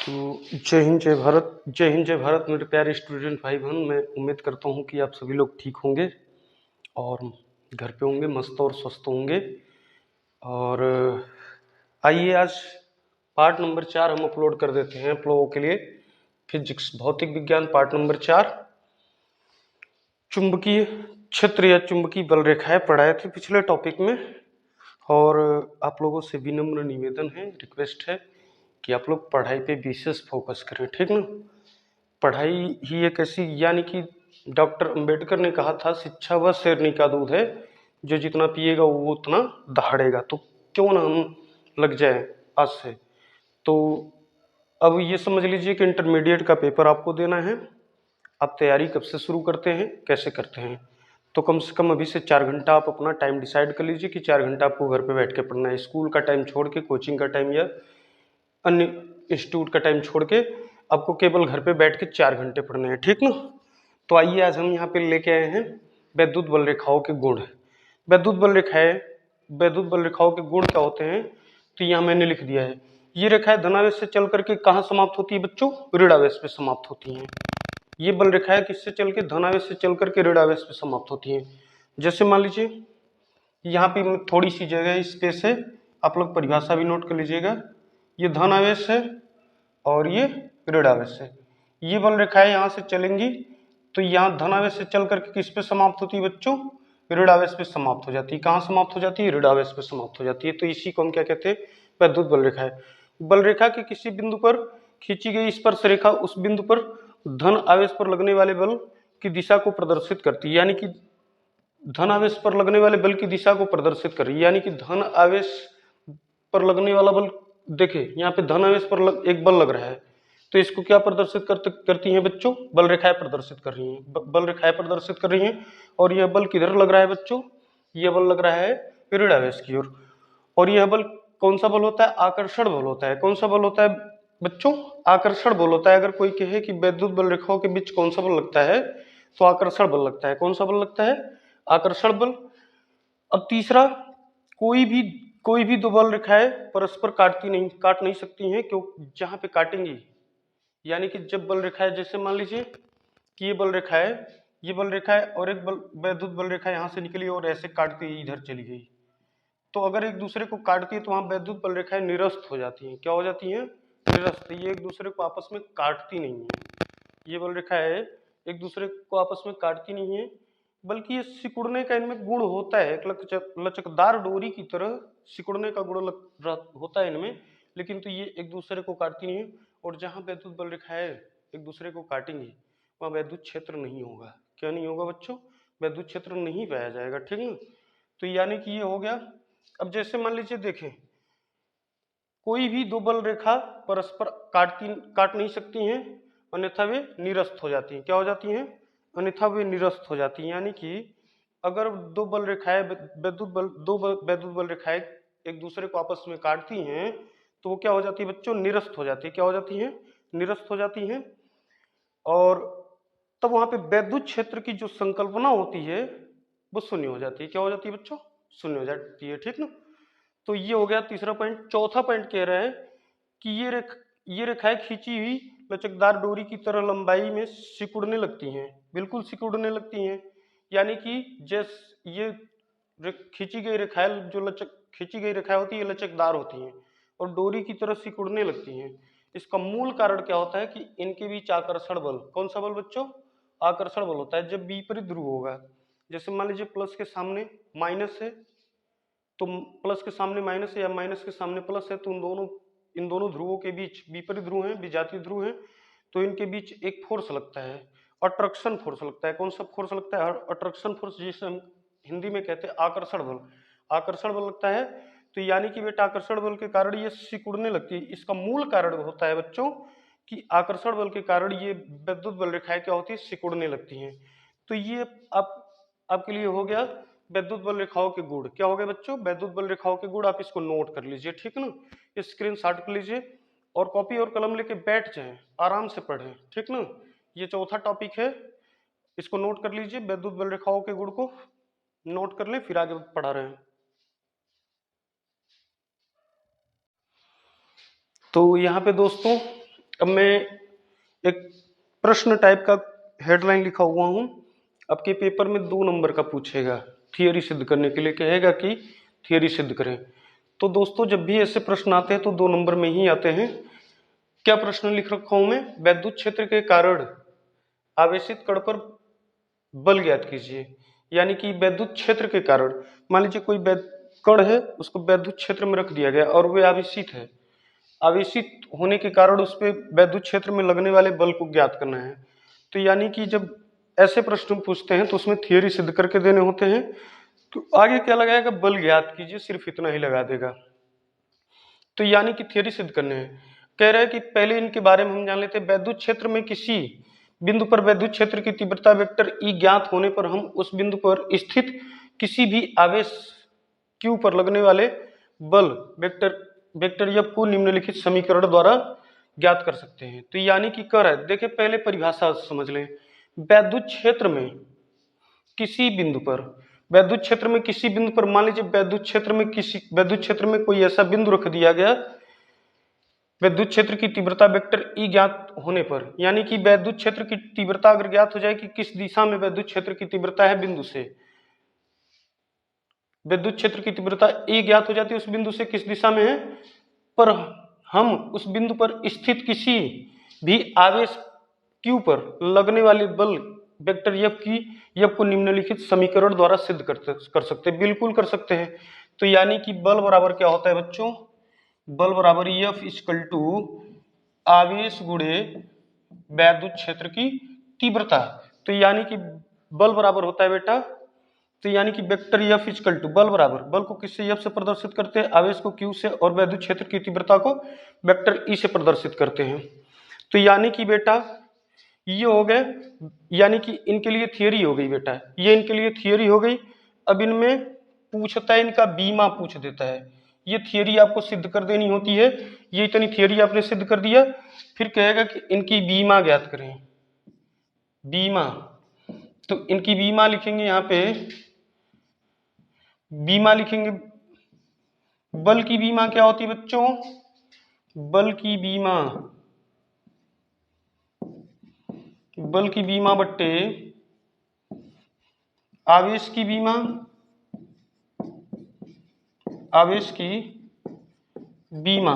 तो जय हिंद जय भारत, जय हिंद जय भारत मेरे प्यारे स्टूडेंट भाई बहन। मैं उम्मीद करता हूँ कि आप सभी लोग ठीक होंगे और घर पे होंगे, मस्त और स्वस्थ होंगे। और आइए आज पार्ट नंबर 4 हम अपलोड कर देते हैं आप लोगों के लिए। फिजिक्स भौतिक विज्ञान पार्ट नंबर 4, चुंबकीय क्षेत्र या चुंबकीय बल रेखाएं पढ़ाए थे पिछले टॉपिक में। और आप लोगों से विनम्र निवेदन है, रिक्वेस्ट है कि आप लोग पढ़ाई पे विशेष फोकस करें, ठीक ना। पढ़ाई ही एक ऐसी, यानी कि डॉक्टर अंबेडकर ने कहा था, शिक्षा वह शेरनी का दूध है, जो जितना पिएगा वो उतना दहाड़ेगा। तो क्यों ना हम लग जाए आज से। तो अब ये समझ लीजिए कि इंटरमीडिएट का पेपर आपको देना है। आप तैयारी कब से शुरू करते हैं, कैसे करते हैं? तो कम से कम अभी से 4 घंटा आप अपना टाइम डिसाइड कर लीजिए कि 4 घंटा आपको घर पे बैठ के पढ़ना है। स्कूल का टाइम छोड़ के, कोचिंग का टाइम या अन्य इंस्टीट्यूट का टाइम छोड़ के आपको केवल घर पे बैठ के 4 घंटे पढ़ने हैं, ठीक ना। तो आइए आज हम यहाँ पे लेके आए हैं वैद्युत बल रेखाओं के गुण। वैद्युत बल रेखाओं के गुण क्या होते हैं, तो यहाँ मैंने लिख दिया है। ये रेखाएं धनावेश से चल करके कहाँ समाप्त होती है बच्चों? ऋणावेश पे समाप्त होती हैं। ये बल रेखाएं किससे चल के? धनावेश से चल करके ऋणावेश पे समाप्त होती हैं। जैसे मान लीजिए यहाँ पे थोड़ी सी जगह स्पेस है, आप लोग परिभाषा भी नोट कर लीजिएगा। ये धन आवेश है और ये ऋण आवेश है। ये बल रेखाएं यहाँ से चलेंगी तो यहाँ धन आवेश से चल करके किस पे समाप्त होती है बच्चों? ऋण आवेश पे समाप्त हो जाती है। कहाँ समाप्त हो जाती है? ऋण आवेश पे समाप्त हो जाती है। तो इसी को हम क्या कहते हैं? वैद्युत बल रेखा है। बल रेखा के किसी बिंदु पर खींची गई स्पर्श रेखा उस बिंदु पर धन आवेश पर लगने वाले बल की दिशा को प्रदर्शित करती है, यानी कि धन आवेश पर लगने वाले बल की दिशा को प्रदर्शित कर रही है। यानी कि धन आवेश पर लगने वाला बल, देखिए यहाँ पे धन आवेश पर एक बल लग रहा है, तो इसको क्या प्रदर्शित करती हैं बच्चों? बल रेखाएं प्रदर्शित कर रही हैं। बल रेखाएं प्रदर्शित कर रही हैं। और यह बल किधर लग रहा है बच्चों? यह बल लग रहा है ऋण आवेश की ओर। और यह बल कौन सा बल होता है? आकर्षण बल होता है। कौन सा बल होता है बच्चों? आकर्षण बल होता है। अगर कोई कहे कि वैद्युत बल रेखाओं के बीच कौन सा बल लगता है, तो आकर्षण बल लगता है। कौन सा बल लगता है? आकर्षण बल। अब तीसरा, कोई भी दो बल रेखाएं परस्पर काट नहीं सकती हैं, क्यों? जहां पे काटेंगी, यानी कि जब बल रेखाएं, जैसे मान लीजिए कि ये बल रेखा है और एक बल वैद्युत बल रेखा यहाँ से निकली और ऐसे काटती इधर चली गई, तो अगर एक दूसरे को काटती है तो वहां वैद्युत बल रेखाएं निरस्त हो जाती हैं। क्या हो जाती हैं? निरस्त। ये एक दूसरे को आपस में काटती नहीं है। ये बल रेखाएं एक दूसरे को आपस में काटती नहीं है, बल्कि ये सिकुड़ने का इनमें गुण होता है। एक लचकदार डोरी की तरह सिकुड़ने का गुण होता है इनमें, लेकिन तो ये एक दूसरे को काटती नहीं है। और जहां वैद्युत बल रेखाएं एक दूसरे को काटेंगी वहां वैद्युत क्षेत्र नहीं होगा। क्या नहीं होगा बच्चों? वैद्युत क्षेत्र नहीं पाया जाएगा, ठीक ना। तो यानी कि ये हो गया। अब जैसे मान लीजिए, देखें, कोई भी दो बल रेखा परस्पर काट नहीं सकती हैं, अन्यथा वे निरस्त हो जाती हैं। क्या हो जाती हैं? अन्यथा वे निरस्त हो जाती हैं। यानी कि अगर दो बल रेखाएं वैद्युत बल रेखाएं एक दूसरे को आपस में काटती हैं, तो वो क्या हो जाती है बच्चों? निरस्त हो जाती है। क्या हो जाती हैं? निरस्त हो जाती हैं। और तब वहां पे वैद्युत क्षेत्र की जो संकल्पना होती है वो शून्य हो जाती है। क्या हो जाती है बच्चों? शून्य हो जाती है, ठीक ना। तो ये हो गया तीसरा पॉइंट। चौथा पॉइंट कह रहे हैं कि ये रेखाएं खींची हुई लचकदार डोरी की तरह लंबाई में सिकुड़ने लगती हैं। बिल्कुल सिकुड़ने लगती हैं। यानी कि ये खींची गई रेखाएं खींची गई रेखाएं होती है, लचकदार होती हैं और डोरी की तरह सिकुड़ने लगती हैं। इसका मूल कारण क्या होता है कि इनके बीच आकर्षण बल, कौन सा बल बच्चों? आकर्षण बल होता है। जब विपरीत ध्रुव होगा, जैसे मान लीजिए प्लस के सामने माइनस है, तो प्लस के सामने माइनस है या माइनस के सामने प्लस है, तो इन दोनों ध्रुवों के बीच, विपरीत ध्रुव हैं, विजातीय ध्रुव हैं, तो इनके बीच एक फोर्स लगता है, अट्रैक्शन फोर्स लगता है। कौन सा फोर्स लगता है? अट्रैक्शन फोर्स, जिसे हम हिंदी में कहते हैं आकर्षण बल। आकर्षण बल लगता है। तो यानी कि बेटा आकर्षण बल के कारण ये सिकुड़ने लगती है। इसका मूल कारण होता है बच्चों कि आकर्षण बल के कारण ये विद्युत बल रेखाएं क्या होती है? सिकुड़ने लगती हैं। तो ये आपके लिए हो गया वैद्युत बल रेखाओं के गुण। क्या हो गए बच्चों? वैद्युत बल रेखाओं के गुण। आप इसको नोट कर लीजिए, ठीक ना। स्क्रीन शॉट कर लीजिए और कॉपी और कलम लेके बैठ जाएं, आराम से पढ़ें, ठीक ना। ये चौथा टॉपिक है, इसको नोट कर लीजिए। वैद्युत बल रेखाओं के गुण को नोट कर लें, फिर आगे पढ़ा रहे हैं। तो यहाँ पे दोस्तों अब मैं एक प्रश्न टाइप का हेडलाइन लिखा हुआ हूं, आपके पेपर में 2 नंबर का पूछेगा, थियरी सिद्ध करने के लिए कहेगा कि थियरी सिद्ध करें। तो दोस्तों जब भी ऐसे प्रश्न आते हैं तो 2 नंबर में ही आते हैं। क्या प्रश्न लिख रखा हूं मैं? वैद्युत क्षेत्र के कारण आवेशित कण पर बल ज्ञात कीजिए। यानी कि वैद्युत क्षेत्र के कारण, मान लीजिए कोई कण है, उसको वैद्युत क्षेत्र में रख दिया गया और वे आवेशित है, आवेशित होने के कारण उस पर वैद्युत क्षेत्र में लगने वाले बल को ज्ञात करना है। तो यानी कि जब ऐसे प्रश्न पूछते हैं तो उसमें थियरी सिद्ध करके देने होते हैं। तो आगे क्या लगाएगा? बल ज्ञात कीजिए, सिर्फ इतना ही लगा देगा। तो यानी कि थियरी सिद्ध करने हैं। कह रहे हैं कि पहले इनके बारे में हम जान लेते हैं। वैद्युत क्षेत्र में किसी बिंदु पर वैद्युत क्षेत्र की तीव्रता वेक्टर ई ज्ञात होने पर हम उस बिंदु पर स्थित किसी भी आवेश क्यू पर लगने वाले बल वेक्टर एफ को निम्नलिखित समीकरण द्वारा ज्ञात कर सकते हैं। तो यानी कि कर है, देखिए पहले परिभाषा समझ लें। वैद्युत क्षेत्र में किसी बिंदु पर, वैद्युत क्षेत्र में किसी बिंदु पर, मान लीजिए वैद्युत क्षेत्र में कोई ऐसा बिंदु रख दिया गया, वैद्युत क्षेत्र की तीव्रता वेक्टर ई ज्ञात होने पर, यानी कि वैद्युत क्षेत्र की तीव्रता अगर ज्ञात हो जाए कि किस दिशा में वैद्युत क्षेत्र की तीव्रता है, बिंदु से विद्युत क्षेत्र की तीव्रता ए ज्ञात हो जाती है उस बिंदु से किस दिशा में है, पर हम उस बिंदु पर स्थित किसी भी आवेश क्यू पर लगने वाले बल वेक्टर एफ को निम्नलिखित समीकरण द्वारा सिद्ध कर सकते हैं। बिल्कुल कर सकते हैं। तो यानी कि बल बराबर क्या होता है बच्चों? बल बराबर एफ इक्वल टू आवेश गुणे वैद्युत क्षेत्र की तीव्रता। तो यानी कि बल बराबर होता है बेटा, तो यानी कि वेक्टर एफ इक्वल टू बल बराबर, बल को किससे? एफ से प्रदर्शित करते हैं, आवेश को क्यू से, और वैद्युत क्षेत्र की तीव्रता को वेक्टर ई से प्रदर्शित करते हैं। तो यानी कि बेटा ये हो गए, यानी कि इनके लिए थियरी हो गई बेटा, ये इनके लिए थियरी हो गई। अब इनमें पूछता है, इनका बीमा पूछ देता है। ये थियरी आपको सिद्ध कर देनी होती है। ये इतनी थियरी आपने सिद्ध कर दिया, फिर कहेगा कि इनकी बीमा ज्ञात करें। बीमा, तो इनकी बीमा लिखेंगे, यहां पे बीमा लिखेंगे। बल की बीमा क्या होती है बच्चों? बल की बीमा, बल की बीमा बट्टे आवेश की बीमा, आवेश की बीमा।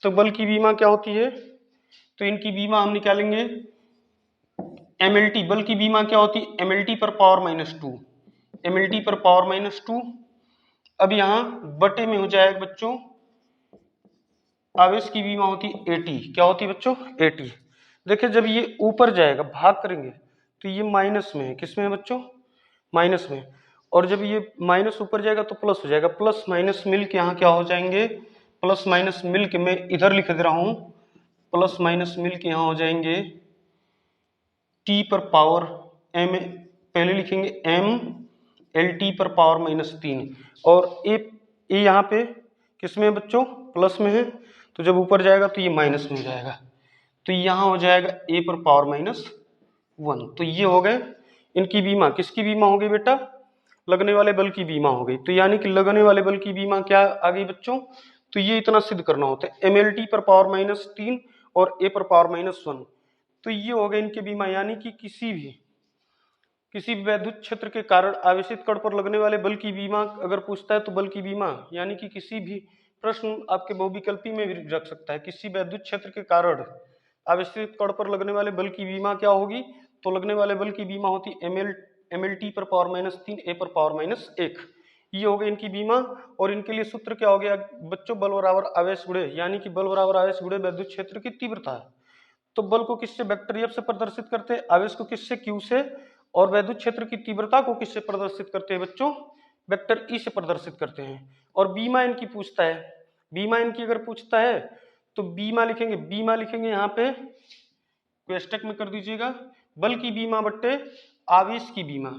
तो बल की बीमा क्या होती है? तो इनकी बीमा हम निकालेंगे एमएलटी। बल की बीमा क्या होती है? एमएलटी पर पावर -2, एमएलटी पर पावर -2। अब यहां बटे में हो जाएगा बच्चों, आवेश की बीमा होती है एटी। क्या होती है बच्चों? एटी। देखिए जब ये ऊपर जाएगा, भाग करेंगे, तो ये माइनस में है। किस में है बच्चों? माइनस में। और जब ये माइनस ऊपर जाएगा तो प्लस हो जाएगा। प्लस माइनस मिल के यहाँ क्या हो जाएंगे? प्लस माइनस मिल के, मैं इधर लिख दे रहा हूं, प्लस माइनस मिल के यहाँ हो जाएंगे टी पर पावर एम, पहले लिखेंगे एम एल टी पर पावर -3, और ए यहाँ पे किस में है बच्चों? प्लस में है। तो जब ऊपर जाएगा तो ये माइनस में हो जाएगा, तो यहाँ हो जाएगा ए पर पावर -1। तो ये हो गए इनकी बीमा। किसकी बीमा हो गई बेटा? लगने वाले बल की बीमा हो गई। तो यानी कि लगने वाले बल की बीमा क्या आ गई बच्चों? तो ये इतना सिद्ध करना होता है, एम एल टी पर पावर -3 और ए पर पावर -1। तो ये हो गए इनके बीमा। यानी कि किसी भी वैद्युत क्षेत्र के कारण आवेशित कण पर लगने वाले बल की बीमा अगर पूछता है तो बल की बीमा, यानी कि किसी भी प्रश्न आपके बहुविकल्पी में भी रख सकता है। किसी वैद्युत क्षेत्र के कारण आवेशित कण पर लगने वाले बल की बीमा क्या होगी? तो लगने वाले बल की बीमा होती एम एल टी पर पावर -3, ए पर पावर -1। ये हो गई इनकी बीमा। और इनके लिए सूत्र क्या हो गया बच्चों? बल बराबर आवेश गुणे, यानी कि बल बराबर आवेश गुणे वैद्युत क्षेत्र की तीव्रता। तो बल को किससे? वेक्टर एफ से प्रदर्शित करते हैं, आवेश को किससे? क्यू से, और वैद्युत क्षेत्र की तीव्रता को किससे प्रदर्शित करते हैं बच्चों? वेक्टर ई से प्रदर्शित करते हैं। और बीमा इनकी पूछता है, बीमा इनकी अगर पूछता है तो बीमा लिखेंगे यहाँ पे कोष्टक में कर दीजिएगा, बल की बीमा बट्टे आवेश की बीमा।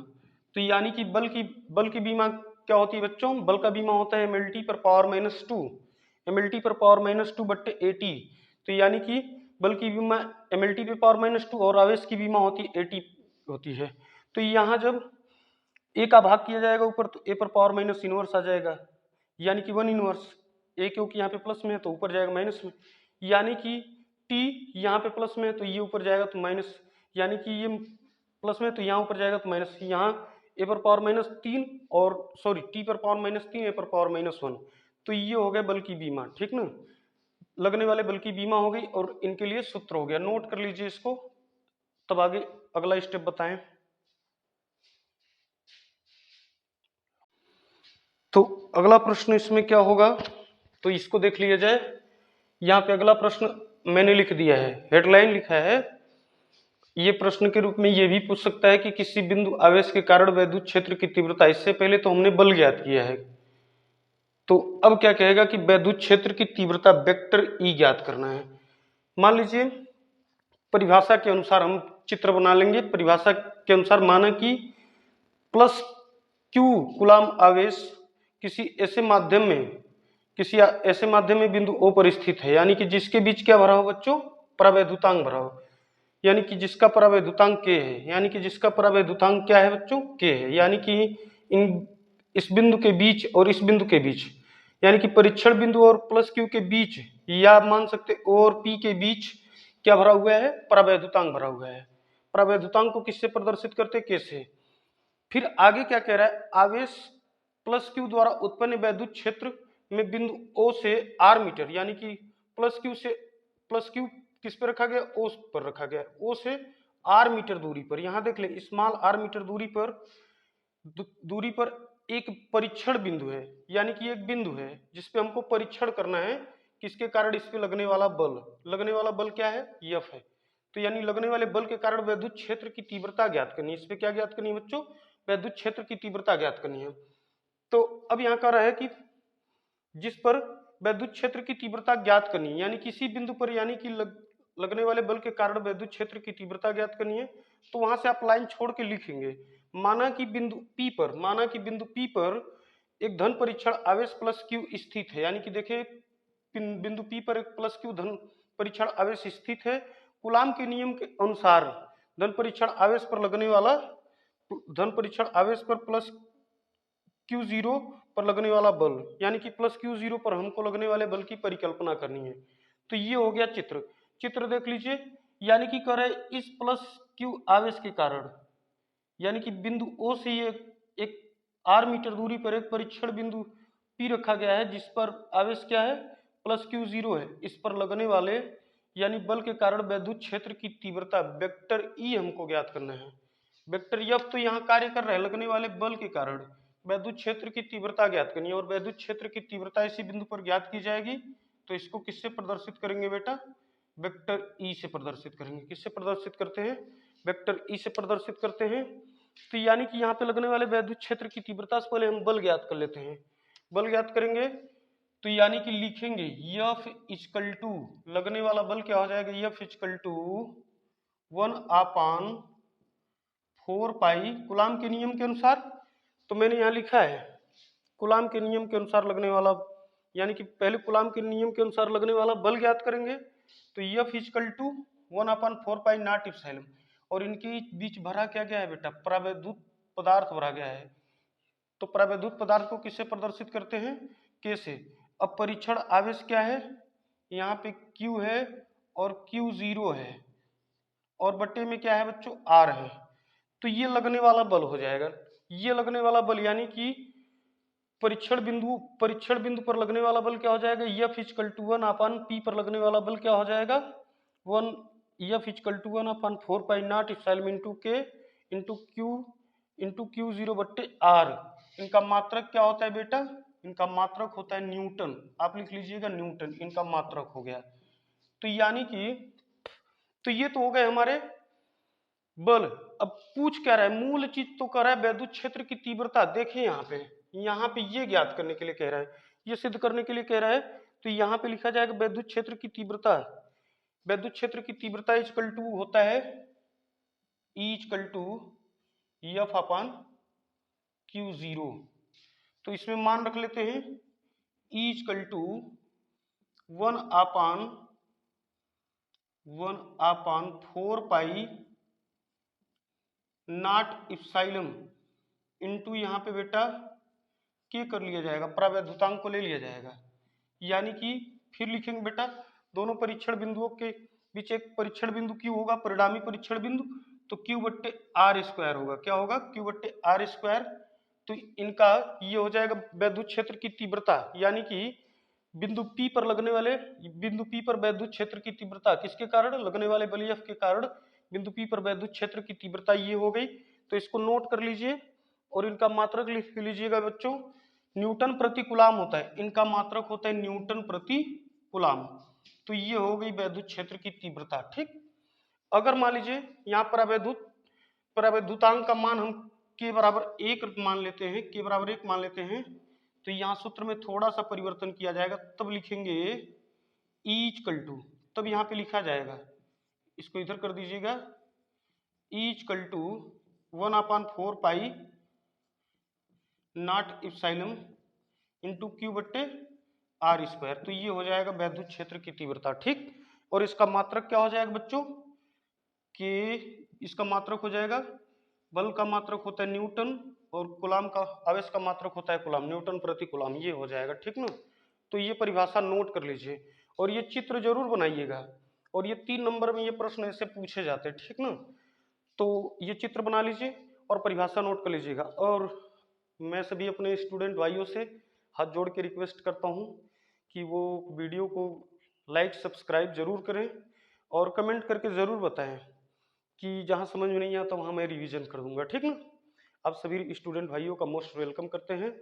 तो यानी कि बल की बीमा क्या होती है बच्चों? बल का बीमा होता है एमएलटी पर पावर -2, एमएलटी पर पावर -2 बट्टे एटी। तो यानी कि बल की बीमा एमएलटी पे पावर -2 और आवेश की बीमा होती है एटी होती है। तो यहाँ जब ए का भाग किया जाएगा ऊपर तो ए पर पावर -1 आ जाएगा, यानी कि 1 इनवर्स। ए क्योंकि यहाँ पे प्लस में है तो ऊपर जाएगा माइनस में, यानी कि T टी यहाँ पे प्लस में है तो ये ऊपर जाएगा तो माइनस, यानी कि ये प्लस में तो यहाँ ऊपर जाएगा तो माइनस, यहाँ ए पर पावर माइनस 3 और सॉरी टी पर पावर माइनस 3 ए पर पावर माइनस 1, तो ये हो गया बल की बीमा, ठीक ना, लगने वाले बल की बीमा हो गई और इनके लिए सूत्र हो गया, नोट कर लीजिए इसको, तब आगे अगला स्टेप बताएं। तो अगला प्रश्न इसमें क्या होगा, तो इसको देख लिया जाए। यहाँ पे अगला प्रश्न मैंने लिख दिया है, हेडलाइन लिखा है, ये प्रश्न के रूप में ये भी पूछ सकता है कि किसी बिंदु आवेश के कारण वैद्युत क्षेत्र की तीव्रता, इससे पहले तो हमने बल ज्ञात किया है, तो अब क्या कहेगा कि वैद्युत क्षेत्र की तीव्रता वेक्टर ई ज्ञात करना है। मान लीजिए परिभाषा के अनुसार हम चित्र बना लेंगे, परिभाषा के अनुसार माना कि प्लस क्यू कूलाम आवेश किसी ऐसे माध्यम में बिंदु ओ पर स्थित है, यानी कि जिसके बीच क्या भरा हो बच्चों, परावैद्युतांक भरा हो, यानी कि जिसका परावैद्युतांक k है, यानी कि जिसका परावैद्युतांक क्या है बच्चों, k है, यानी कि इस बिंदु के बीच और इस बिंदु के बीच, यानी कि परीक्षण बिंदु और प्लस क्यू के बीच, या आप मान सकते ओ और पी के बीच क्या भरा हुआ है, परावैद्युतांक भरा हुआ है। परावैद्युतांक को किससे प्रदर्शित करते, k से। फिर आगे क्या कह रहा है, आवेश प्लस क्यू द्वारा उत्पन्न वैद्युत क्षेत्र में बिंदु ओ से आर मीटर, यानी कि प्लस क्यू किस पे रखा गया, ओ पर रखा गया, ओ से आर मीटर दूरी पर, यहां देख ले स्मॉल आर मीटर दूरी पर एक परीक्षण बिंदु है, यानी कि एक बिंदु है जिसपे हमको परीक्षण करना है, किसके कारण, इस पे लगने वाला बल क्या है, एफ है, तो यानी लगने वाले बल के कारण वैद्युत क्षेत्र की तीव्रता ज्ञात करनी है, इस पे क्या ज्ञात करनी है बच्चों, वैद्युत क्षेत्र की तीव्रता ज्ञात करनी है। तो अब यहाँ कह रहा है कि जिस पर वैद्युत क्षेत्र की तीव्रता ज्ञात करनी है, यानी किसी बिंदु पर, यानी कि लगने वाले बल के कारण वैद्युत क्षेत्र की तीव्रता ज्ञात करनी है, तो वहां से आप लाइन छोड़ के लिखेंगे, माना कि बिंदु P पर एक धन परीक्षण आवेश प्लस क्यू स्थित है, यानी कि देखिए बिंदु P पर एक प्लस क्यू धन परीक्षण आवेश स्थित है, कूलाम के नियम के अनुसार धन परीक्षण आवेश पर प्लस Q0 पर लगने वाला बल, यानी कि प्लस Q0 पर हमको लगने वाले बल की परिकल्पना करनी है। तो ये हो गया चित्र देख लीजिए, यानी कि कह रहे इस प्लस Q आवेश के कारण, यानी कि बिंदु O से ये एक r मीटर दूरी पर एक परीक्षण बिंदु P रखा गया है, जिस पर आवेश क्या है, प्लस Q0 है, इस पर लगने वाले यानी बल के कारण वैद्युत क्षेत्र की तीव्रता वेक्टर E हमको ज्ञात करना है। वेक्टर F तो यहाँ कार्य कर रहा है लगने वाले बल के कारण, वैद्युत क्षेत्र की तीव्रता ज्ञात करनी है, और वैद्युत क्षेत्र की तीव्रता इसी बिंदु पर ज्ञात की जाएगी, तो इसको किससे प्रदर्शित करेंगे बेटा, वेक्टर ई से प्रदर्शित करेंगे। किससे प्रदर्शित करते हैं, वेक्टर ई से प्रदर्शित करते हैं। तो यानी कि यहाँ पे लगने वाले वैद्युत क्षेत्र की तीव्रता से पहले हम बल ज्ञात कर लेते हैं, बल ज्ञात करेंगे तो यानी कि लिखेंगे F इक्वल टू, लगने वाला बल क्या हो जाएगा, F equal to 1/4 pi Coulomb के नियम के अनुसार, तो मैंने यहाँ लिखा है कूलाम के नियम के अनुसार लगने वाला, यानी कि पहले कूलाम के नियम के अनुसार लगने वाला बल ज्ञात करेंगे, तो F equal to 1/4 pi nought epsilon, और इनके बीच भरा क्या गया है बेटा, परावैद्युत पदार्थ भरा गया है, तो परावैद्युत पदार्थ को किससे प्रदर्शित करते हैं, K से। अब परीक्षण आवेश क्या है, यहाँ पे Q है और Q0 है, और बट्टे में क्या है बच्चों, R है, तो ये लगने वाला बल हो जाएगा, ये लगने वाला बल, यानी कि परीक्षण बिंदु पर लगने वाला बल क्या हो जाएगा, F इक्वल टू 1/P पर लगने वाला बल क्या हो जाएगा, 1 F equal to 1/4 pi nought epsilon into K into Q0 बट्टे R। इनका मात्रक क्या होता है बेटा, इनका मात्रक होता है न्यूटन, आप लिख लीजिएगा न्यूटन, इनका मात्रक हो गया। तो यानी कि तो ये तो हो गए हमारे बल। अब पूछ क्या रहा है, मूल चीज तो कर रहा है वैद्युत क्षेत्र की तीव्रता, देखें यहाँ पे ये ज्ञात करने के लिए कह रहा है, ये सिद्ध करने के लिए कह रहा है, तो यहाँ पे लिखा जाएगा वैद्युत क्षेत्र की तीव्रता, वैद्युत क्षेत्र की तीव्रता इक्वल टू होता है E इक्वल टू F/Q0, तो इसमें मान रख लेते हैं E equal to 1/4 pi nought epsilon into यहाँ पे बेटा K कर लिया जाएगा, परावैद्युतांक को ले लिया जाएगा, यानी कि फिर लिखेंगे बेटा दोनों परीक्षण बिंदुओं के बीच एक परीक्षण बिंदु Q होगा, परिणामी परीक्षण बिंदु, तो Q बट्टे आर स्क्वायर होगा। क्या होगा? Q बट्टे आर स्क्वायर। तो इनका ये हो जाएगा वैद्युत क्षेत्र की तीव्रता, यानी कि बिंदु P पर लगने वाले, बिंदु P पर वैद्युत क्षेत्र की तीव्रता किसके कारण? लगने वाले बल F के कारण बिंदु P पर वैद्युत क्षेत्र की तीव्रता ये हो गई। तो इसको नोट कर लीजिए और इनका मात्रक लिख लीजिएगा बच्चों। न्यूटन प्रति कूलाम होता है, इनका मात्रक होता है न्यूटन प्रति कूलाम। तो ये हो गई वैद्युत क्षेत्र की तीव्रता। ठीक, अगर मान लीजिए यहाँ परावैद्युतांक का मान हम के बराबर 1 मान लेते हैं, के बराबर 1 मान लेते हैं, तो यहाँ सूत्र में थोड़ा सा परिवर्तन किया जाएगा, तब लिखेंगे E इक्वल टू, तब यहाँ पे लिखा जाएगा, इसको इधर कर दीजिएगा, E equal to 1/4 pi nought epsilon into Q बट्टे आर स्क्वायर। तो ये हो जाएगा वैद्युत क्षेत्र की तीव्रता। ठीक, और इसका मात्रक क्या हो जाएगा बच्चों? कि इसका मात्रक हो जाएगा, बल का मात्रक होता है न्यूटन और कूलाम का, आवेश का मात्रक होता है कूलाम, न्यूटन प्रति कूलाम, ये हो जाएगा। ठीक ना, तो ये परिभाषा नोट कर लीजिए और ये चित्र जरूर बनाइएगा, और ये 3 नंबर में ये प्रश्न ऐसे पूछे जाते हैं। ठीक ना, तो ये चित्र बना लीजिए और परिभाषा नोट कर लीजिएगा। और मैं सभी अपने स्टूडेंट भाइयों से हाथ जोड़ के रिक्वेस्ट करता हूँ कि वो वीडियो को लाइक सब्सक्राइब जरूर करें और कमेंट करके ज़रूर बताएं कि जहाँ समझ में नहीं आता वहाँ मैं रिवीजन कर दूंगा। ठीक ना, आप सभी स्टूडेंट भाइयों का मोस्ट वेलकम करते हैं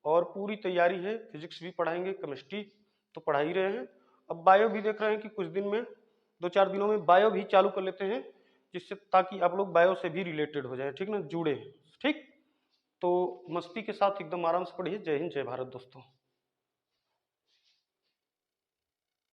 और पूरी तैयारी है, फिजिक्स भी पढ़ाएंगे, केमिस्ट्री तो पढ़ा ही रहे हैं, अब बायो भी देख रहे हैं कि कुछ दिन में 2-4 दिनों में बायो भी चालू कर लेते हैं, जिससे ताकि आप लोग बायो से भी रिलेटेड हो जाए। ठीक ना, जुड़े। ठीक, तो मस्ती के साथ एकदम आराम से पढ़िए। जय हिंद, जय भारत दोस्तों।